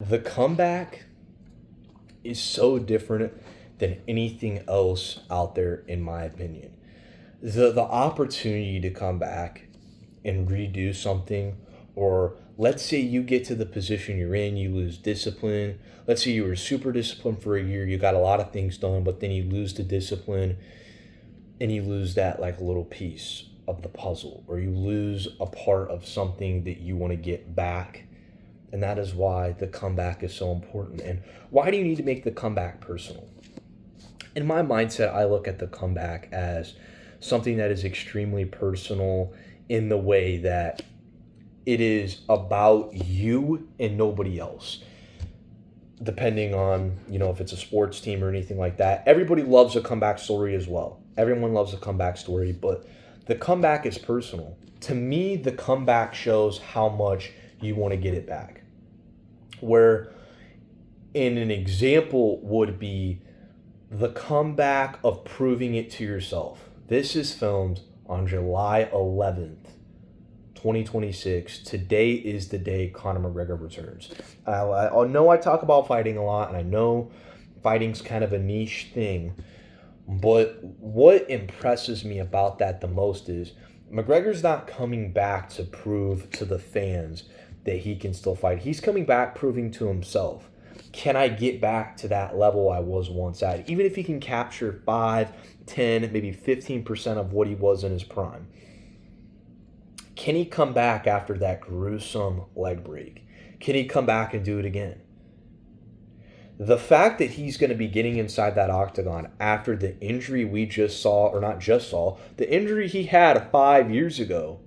The comeback is so different than anything else out there, in my opinion. The opportunity to come back and redo something, or let's say you get to the position you're in, you lose discipline. Let's say you were super disciplined for a year, you got a lot of things done, but then you lose the discipline and you lose that like little piece of the puzzle, or you lose a part of something that you want to get back. And that is why the comeback is so important. And why do you need to make the comeback personal? In my mindset, I look at the comeback as something that is extremely personal, in the way that it is about you and nobody else. Depending on, if it's a sports team or anything like that, everybody loves a comeback story as well. Everyone loves a comeback story, but the comeback is personal. To me, the comeback shows how much you want to get it back. Where in an example would be the comeback of proving it to yourself. This is filmed on July 11th, 2026. Today is the day Conor McGregor returns. I know I talk about fighting a lot, and I know fighting's kind of a niche thing, but what impresses me about that the most is McGregor's not coming back to prove to the fans that he can still fight. He's coming back proving to himself, can I get back to that level I was once at? Even if he can capture 5, 10, maybe 15% of what he was in his prime. Can he come back after that gruesome leg break? Can he come back and do it again? The fact that he's going to be getting inside that octagon after the injury we just saw, or not just saw, the injury he had 5 years ago,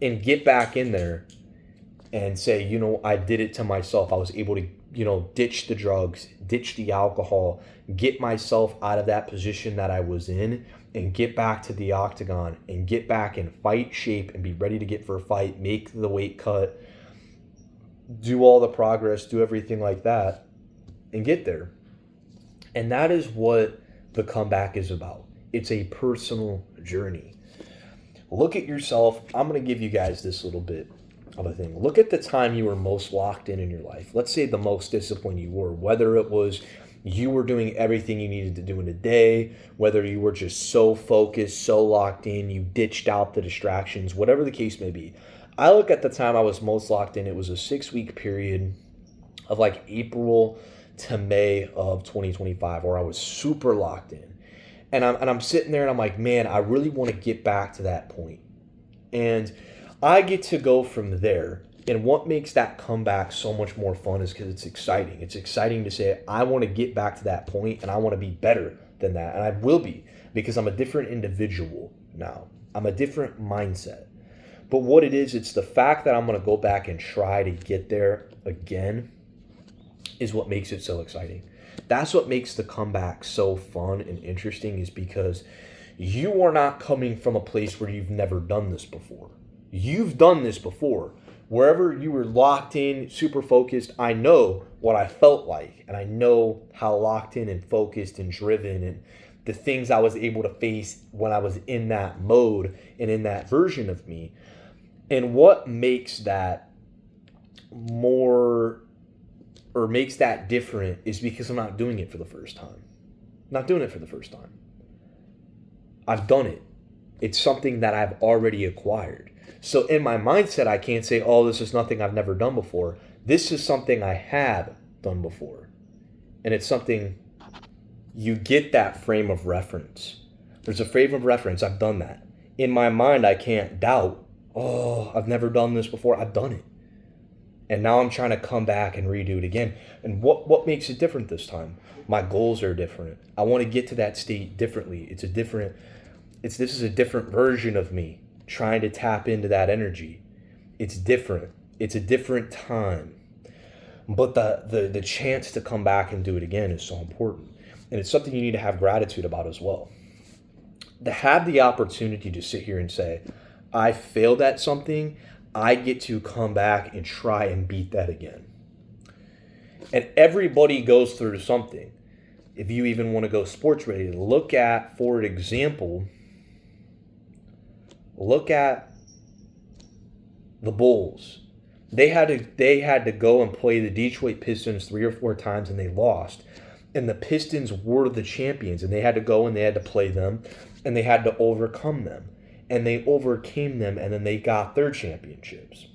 and get back in there and say, I did it to myself. I was able to, ditch the drugs, ditch the alcohol, get myself out of that position that I was in, and get back to the octagon and get back in fight shape and be ready to get for a fight, make the weight cut, do all the progress, do everything like that, and get there. And that is what the comeback is about. It's a personal journey. Look at yourself. I'm going to give you guys this little bit of a thing. Look at the time you were most locked in your life. Let's say the most disciplined you were, whether it was you were doing everything you needed to do in a day, whether you were just so focused, so locked in, you ditched out the distractions, whatever the case may be. I look at the time I was most locked in. It was a 6-week period of like April to May of 2025, where I was super locked in. And I'm sitting there and I'm like, man, I really want to get back to that point. And I get to go from there. And what makes that comeback so much more fun is because it's exciting. It's exciting to say, I want to get back to that point and I want to be better than that. And I will be, because I'm a different individual now. I'm a different mindset. But what it is, it's the fact that I'm going to go back and try to get there again is what makes it so exciting. That's what makes the comeback so fun and interesting, is because you are not coming from a place where you've never done this before. You've done this before. Wherever you were locked in, super focused, I know what I felt like, and I know how locked in and focused and driven and the things I was able to face when I was in that mode and in that version of me. And what makes that more, or makes that different, is because I'm not doing it for the first time. I'm not doing it for the first time. I've done it. It's something that I've already acquired. So in my mindset, I can't say, oh, this is nothing I've never done before. This is something I have done before. And it's something, you get that frame of reference. There's a frame of reference. I've done that. In my mind, I can't doubt, oh, I've never done this before. I've done it. And now I'm trying to come back and redo it again. And what makes it different this time? My goals are different. I want to get to that state differently. This is a different version of me trying to tap into that energy. It's different. It's a different time. But the chance to come back and do it again is so important. And it's something you need to have gratitude about as well. To have the opportunity to sit here and say, I failed at something, I get to come back and try and beat that again. And everybody goes through something. If you even want to go sports related, look at the Bulls. They had to go and play the Detroit Pistons 3 or 4 times and they lost. And the Pistons were the champions and they had to go and they had to play them and they had to overcome them. And they overcame them and then they got their championships.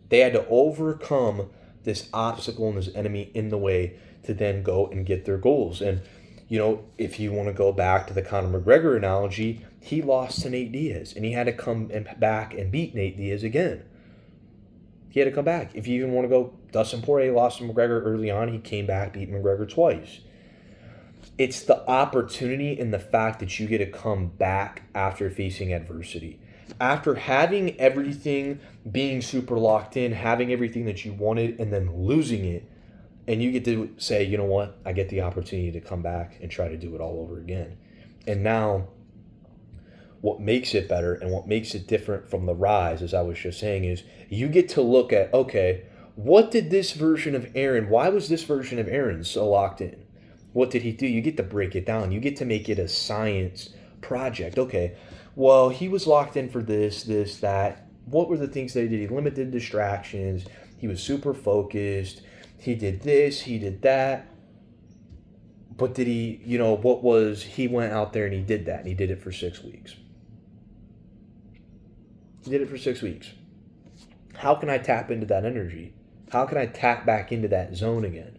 They had to overcome this obstacle and this enemy in the way to then go and get their goals. And, if you want to go back to the Conor McGregor analogy, he lost to Nate Diaz and he had to come back and beat Nate Diaz again. He had to come back. If you even want to go, Dustin Poirier lost to McGregor early on. He came back, beat McGregor twice. It's the opportunity and the fact that you get to come back after facing adversity. After having everything, being super locked in, having everything that you wanted, and then losing it, and you get to say, you know what, I get the opportunity to come back and try to do it all over again. And now, what makes it better and what makes it different from the rise, as I was just saying, is you get to look at, okay, what did this version of Aaron, why was this version of Aaron so locked in? What did he do? You get to break it down. You get to make it a science project. Okay, well, he was locked in for this, that. What were the things that he did? He limited distractions. He was super focused. He did this, he did that. But did he, he went out there and he did that. And he did it for 6 weeks. He did it for 6 weeks. How can I tap into that energy? How can I tap back into that zone again?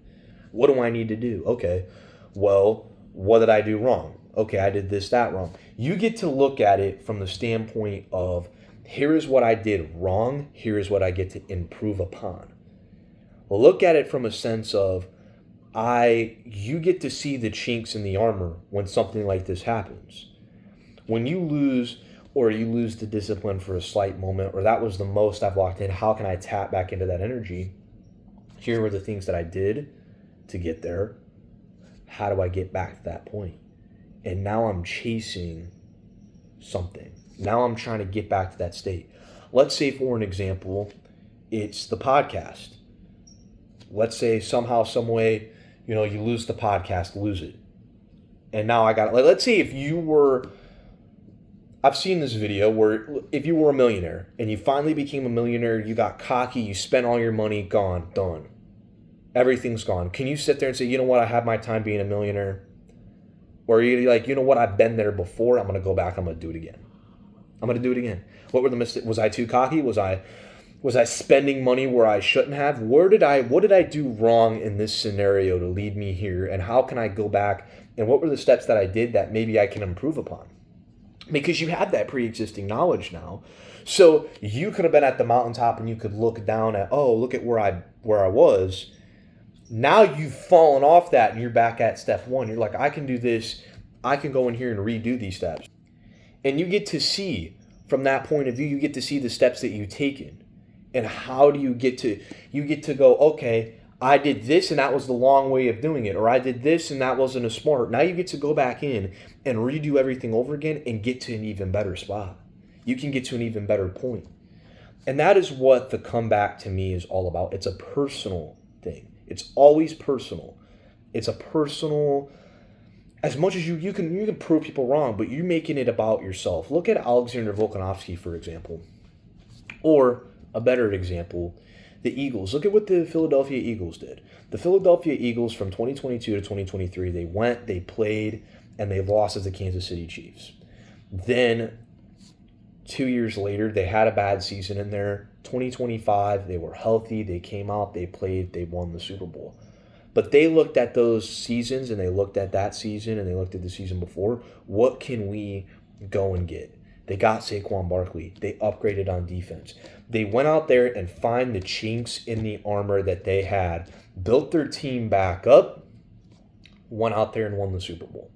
What do I need to do? Okay, well, what did I do wrong? Okay, I did this, that wrong. You get to look at it from the standpoint of, here is what I did wrong, here is what I get to improve upon. Well, look at it from a sense of, you get to see the chinks in the armor when something like this happens. When you lose the discipline for a slight moment, or that was the most I've locked in, how can I tap back into that energy? Here were the things that I did to get there. How do I get back to that point? And now I'm chasing something. Now I'm trying to get back to that state. Let's say, for an example, it's the podcast. Let's say somehow, some way, you lose the podcast, lose it. And now I got it. Let's say I've seen this video where if you were a millionaire and you finally became a millionaire, you got cocky, you spent all your money, gone, done. Everything's gone. Can you sit there and say, you know what, I had my time being a millionaire? Or are you like, you know what, I've been there before, I'm going to go back, I'm going to do it again. What were the mistakes? Was I too cocky? Was I spending money where I shouldn't have? What did I do wrong in this scenario to lead me here? And how can I go back? And what were the steps that I did that maybe I can improve upon? Because you have that pre-existing knowledge now. So you could have been at the mountaintop and you could look down at, look at where I was. Now you've fallen off that and you're back at step one. You're like, I can do this. I can go in here and redo these steps. And you get to see, from that point of view, you get to see the steps that you've taken. And how do you get to go, okay, I did this and that was the long way of doing it. Or I did this and that wasn't a smart. Now you get to go back in and redo everything over again and get to an even better spot. You can get to an even better point. And that is what the comeback to me is all about. It's a personal thing. It's always personal. It's a personal, as much as you can prove people wrong, but you're making it about yourself. Look at Alexander Volkanovski, for example. Or a better example, the Eagles. Look at what the Philadelphia Eagles did. The Philadelphia Eagles from 2022 to 2023, they played, and they lost to the Kansas City Chiefs. Then 2 years later, they had a bad season in there. 2025, they were healthy, they came out, they played, they won the Super Bowl. But they looked at those seasons, and they looked at that season, and they looked at the season before. What can we go and get? They got Saquon Barkley. They upgraded on defense. They went out there and find the chinks in the armor that they had, built their team back up, went out there and won the Super Bowl.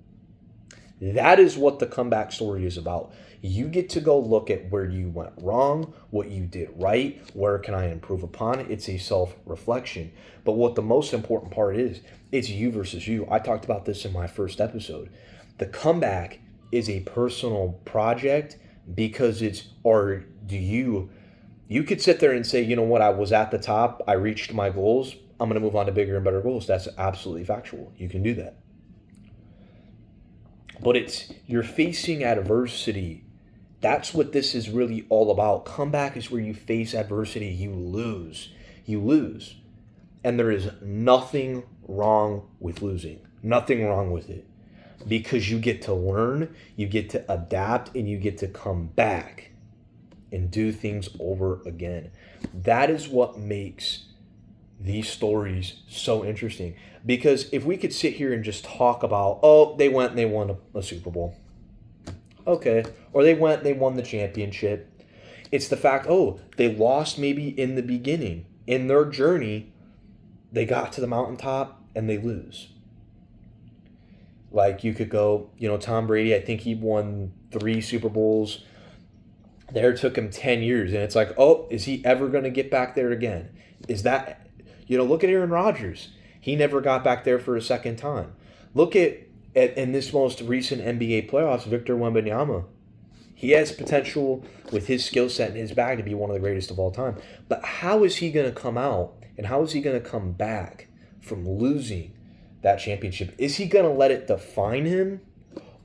That is what the comeback story is about. You get to go look at where you went wrong, what you did right, where can I improve upon it. It's a self-reflection. But what the most important part is, it's you versus you. I talked about this in my first episode. The comeback is a personal project because you could sit there and say, you know what, I was at the top, I reached my goals, I'm going to move on to bigger and better goals. That's absolutely factual. You can do that. But you're facing adversity. That's what this is really all about. Comeback is where you face adversity, you lose. You lose. And there is nothing wrong with losing. Nothing wrong with it. Because you get to learn, you get to adapt, and you get to come back and do things over again. That is what makes these stories so interesting. Because if we could sit here and just talk about, oh, they went and they won a Super Bowl. Okay. Or they went and they won the championship. It's the fact, oh, they lost maybe in the beginning. In their journey, they got to the mountaintop and they lose. Like you could go, Tom Brady, I think he won 3 Super Bowls. There took him 10 years. And it's like, oh, is he ever going to get back there again? Is that, look at Aaron Rodgers. He never got back there for a second time. Look at in this most recent NBA playoffs, Victor Wembanyama. He has potential with his skill set and his bag to be one of the greatest of all time. But how is he going to come out and how is he going to come back from losing that championship? Is he going to let it define him?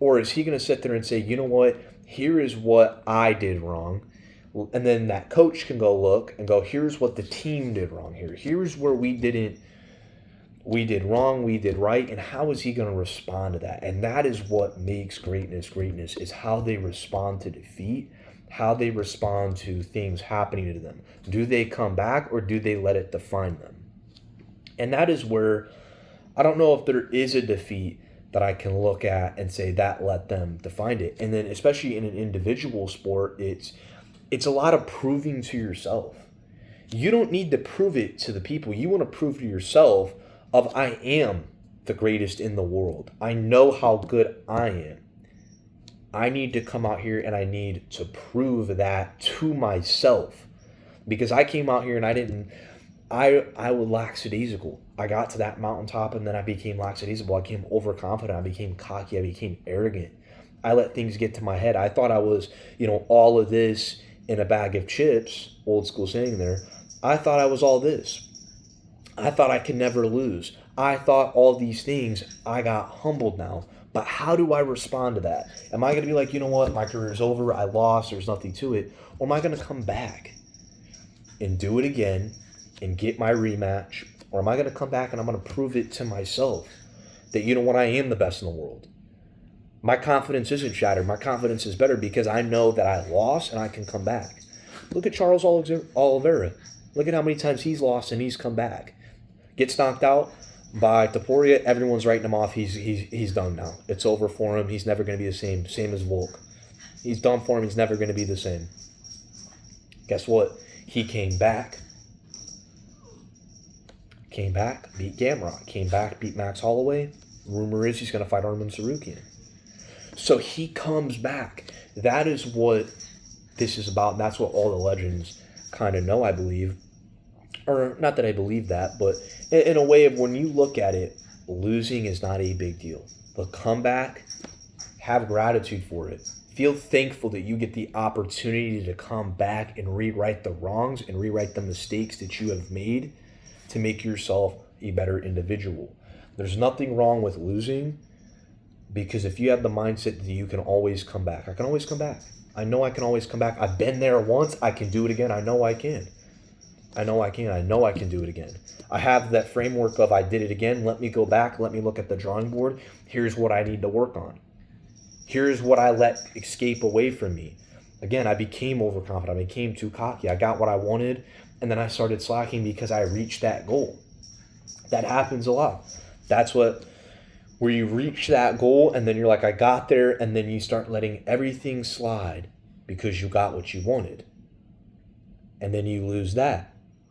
Or is he going to sit there and say, you know what, here is what I did wrong. And then that coach can go look and go, here's what the team did wrong here. Here's where we did wrong, we did right. And how is he going to respond to that? And that is what makes greatness is how they respond to defeat, how they respond to things happening to them. Do they come back or do they let it define them? And that is where I don't know if there is a defeat that I can look at and say that let them define it. And then especially in an individual sport, it's a lot of proving to yourself. You don't need to prove it to the people. You want to prove to yourself of I am the greatest in the world. I know how good I am. I need to come out here and I need to prove that to myself. Because I came out here and I was lackadaisical. I got to that mountaintop and then I became lackadaisical. I became overconfident. I became cocky. I became arrogant. I let things get to my head. I thought I was, all of this in a bag of chips, old school saying there. I thought I was all this. I thought I could never lose. I thought all these things. I got humbled now. But how do I respond to that? Am I going to be like, you know what, my career's over, I lost, there's nothing to it? Or am I going to come back and do it again and get my rematch? Or am I going to come back and I'm going to prove it to myself that, I am the best in the world? My confidence isn't shattered. My confidence is better because I know that I lost and I can come back. Look at Charles Oliveira. Look at how many times he's lost and he's come back. Gets knocked out by Taporia, everyone's writing him off. He's done now. It's over for him. He's never going to be the same. Same as Volk. He's done for him. He's never going to be the same. Guess what? He came back. Came back, beat Gamrot. Came back, beat Max Holloway. Rumor is he's going to fight Arman Tsarukyan. So he comes back. That is what this is about. And that's what all the legends kind of know, I believe. Or not that I believe that, but in a way of when you look at it, losing is not a big deal. But come back, have gratitude for it. Feel thankful that you get the opportunity to come back and rewrite the wrongs and rewrite the mistakes that you have made to make yourself a better individual. There's nothing wrong with losing because if you have the mindset that you can always come back. I can always come back. I know I can always come back. I've been there once. I can do it again. I know I can. I know I can. I know I can do it again. I have that framework of I did it again. Let me go back. Let me look at the drawing board. Here's what I need to work on. Here's what I let escape away from me. Again, I became overconfident. I became too cocky. I got what I wanted, and then I started slacking because I reached that goal. That happens a lot. That's where you reach that goal, and then you're like, I got there, and then you start letting everything slide because you got what you wanted. And then you lose that.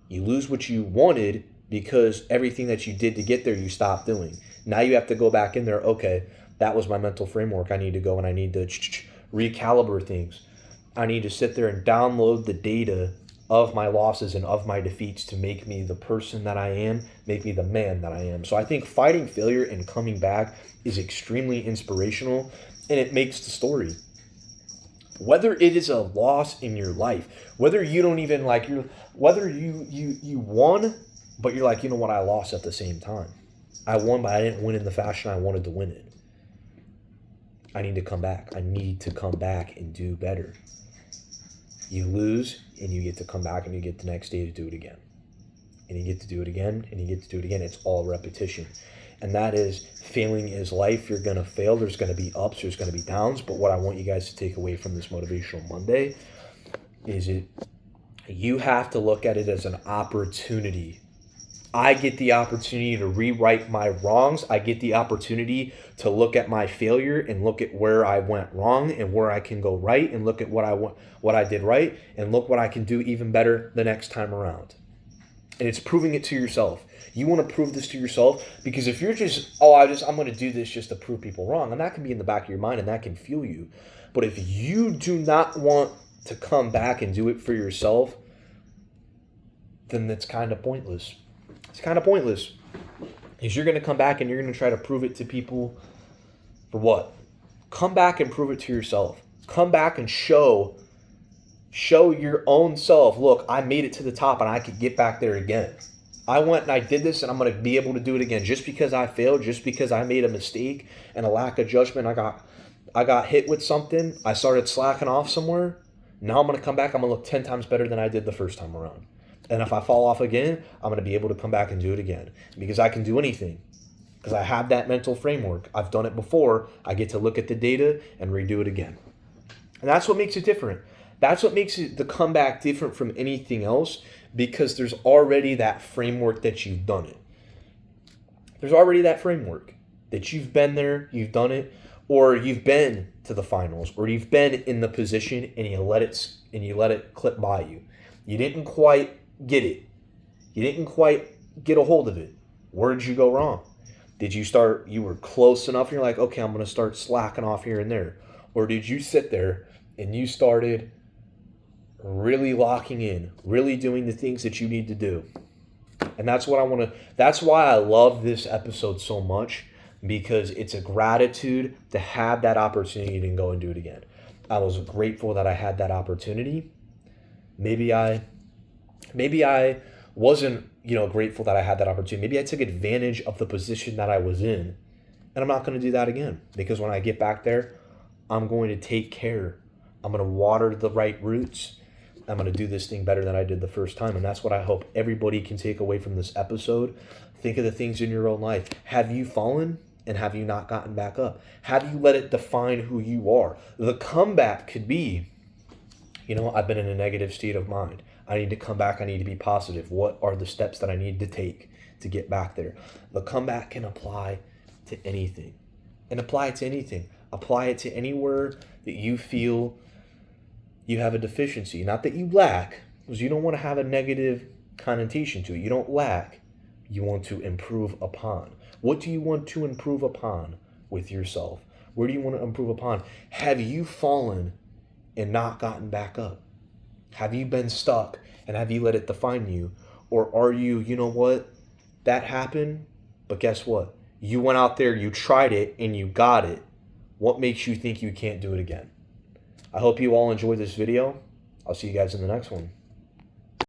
You lose what you wanted because everything that you did to get there, you stopped doing. Now you have to go back in there. Okay, that was my mental framework. I need to go and I need to recalibrate things. I need to sit there and download the data of my losses and of my defeats to make me the person that I am, make me the man that I am. So I think fighting failure and coming back is extremely inspirational, and it makes the story. Whether it is a loss in your life, whether you don't even whether you won, but you're like, you know what, I lost at the same time. I won, but I didn't win in the fashion I wanted to win it. I need to come back. I need to come back and do better. You lose, and you get to come back, and you get the next day to do it again. And you get to do it again, and you get to do it again. It's all repetition. And that is, failing is life. You're going to fail. There's going to be ups. There's going to be downs. But what I want you guys to take away from this Motivational Monday is you have to look at it as an opportunity. I get the opportunity to rewrite my wrongs. I get the opportunity to look at my failure and look at where I went wrong and where I can go right, and look at what I did right, and look what I can do even better the next time around. And it's proving it to yourself. You want to prove this to yourself, because if you're just, I'm going to do this just to prove people wrong, and that can be in the back of your mind and that can fuel you. But if you do not want to come back and do it for yourself, then it's kind of pointless. It's kind of pointless, because you're going to come back and you're going to try to prove it to people for what? Come back and prove it to yourself. Come back and show your own self, look, I made it to the top and I could get back there again. I went and I did this, and I'm going to be able to do it again. Just because I failed, just because I made a mistake and a lack of judgment, I got hit with something, I started slacking off somewhere. Now I'm going to come back, I'm going to look 10 times better than I did the first time around. And if I fall off again, I'm going to be able to come back and do it again, because I can do anything. Because I have that mental framework. I've done it before. I get to look at the data and redo it again. And that's what makes it different. That's what makes the comeback different from anything else, because there's already that framework that you've done it. There's already that framework that you've been there, you've done it, or you've been to the finals, or you've been in the position and you let it clip by you. You didn't quite get it. You didn't quite get a hold of it. Where did you go wrong? You were close enough and you're like, okay, I'm going to start slacking off here and there. Or did you sit there and you started really locking in, really doing the things that you need to do? And that's why I love this episode so much, because it's a gratitude to have that opportunity to go and do it again. I was grateful that I had that opportunity. Maybe I wasn't, grateful that I had that opportunity. Maybe I took advantage of the position that I was in, and I'm not going to do that again, because when I get back there, I'm going to take care. I'm going to water the right roots. I'm going to do this thing better than I did the first time. And that's what I hope everybody can take away from this episode. Think of the things in your own life. Have you fallen, and have you not gotten back up? Have you let it define who you are? The comeback could be, I've been in a negative state of mind. I need to come back. I need to be positive. What are the steps that I need to take to get back there? The comeback can apply to anything. Apply it to anywhere that you feel you have a deficiency. Not that you lack, because you don't want to have a negative connotation to it. You don't lack. You want to improve upon. What do you want to improve upon with yourself? Where do you want to improve upon? Have you fallen and not gotten back up? Have you been stuck and have you let it define you? Or are you, that happened, but guess what? You went out there, you tried it, and you got it. What makes you think you can't do it again? I hope you all enjoyed this video. I'll see you guys in the next one.